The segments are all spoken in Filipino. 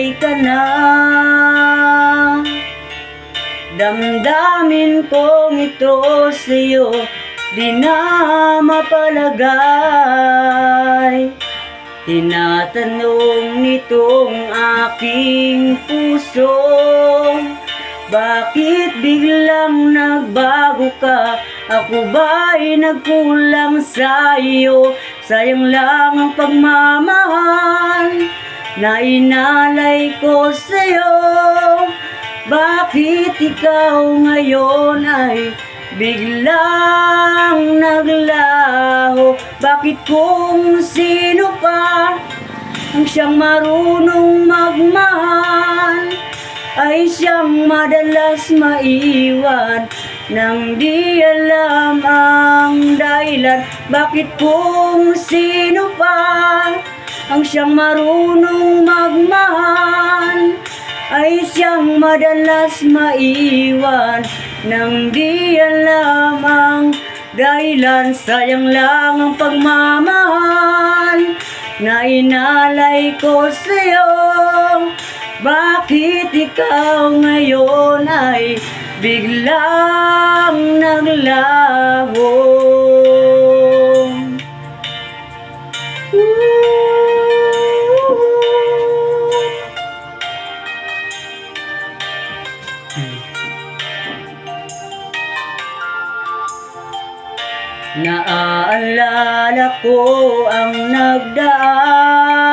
patay ka na. Damdamin kong ito sa'yo di na mapalagay. Tinatanong nitong aking puso, bakit biglang nagbago ka? Ako ba'y nagkulang sa'yo? Sayang lang ang pagmamahal na inalay ko sa'yo. Bakit ikaw ngayon ay biglang naglaho? Bakit kung sino pa ang siyang marunong magmahal ay siyang madalas maiwan nang di alam ang dahilan? Bakit kung sino pa ang siyang marunong magmahal ay siyang madalas maiwan nang di alam ang dahilan? Sayang lang ang pagmamahal na inalay ko sa'yo. Bakit ikaw ngayon ay biglang naglaho? Naaalala ko ang nagdaan,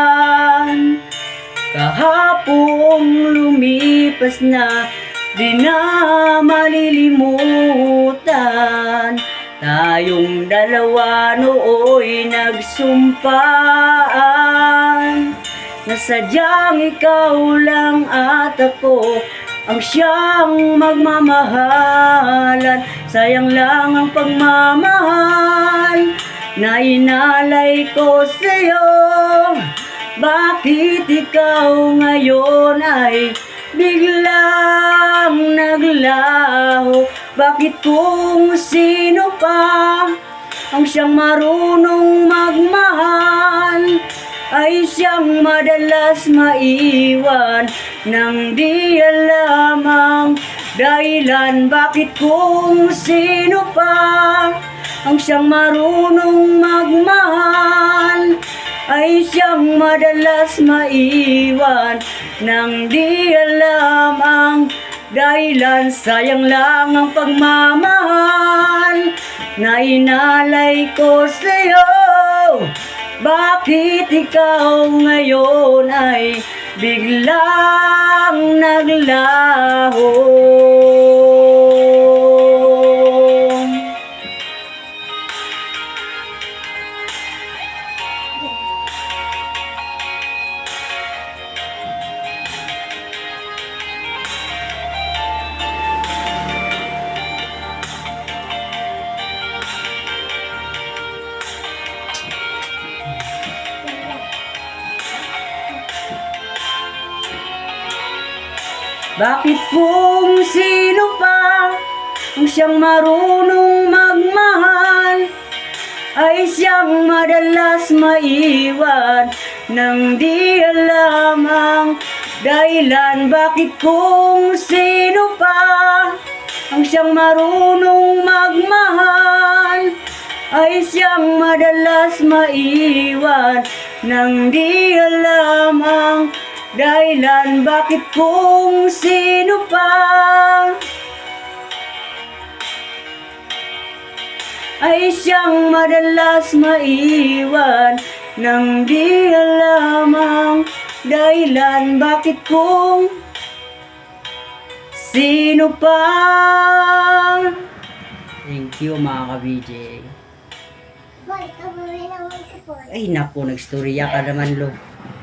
kahapong lumipas na, di na malilimutan. Tayong dalawa nooy nagsumpaan na sadyang ikaw lang at ako ang siyang magmamahalan. Sayang lang ang pagmamahal na inalay ko sa'yo. Bakit ikaw ngayon ay biglang naglaho? Bakit kung sino pa ang siyang marunong magmahal ay siyang madalas maiwan nang di alam ang dahilan? Bakit kung sino pa ang siyang marunong magmahal ay siyang madalas maiwan nang di alam ang dahilan? Sayang lang ang pagmamahal na inalay ko sa'yo. Bakit ikaw ngayon ay biglang naglaho? Bakit kung sino pa ang siyang marunong magmahal ay siyang madalas maiwan nang di alam ang dahilan? Bakit kung sino pa ang siyang marunong magmahal ay siyang madalas maiwan nang di alam ang dahilan? Bakit kung sino pa ay siyang madalas maiwan nang di alam ang dahilan? Bakit kung sino pa? Thank you mga ka-VJ. Ay naku, nagstorya ka naman lo.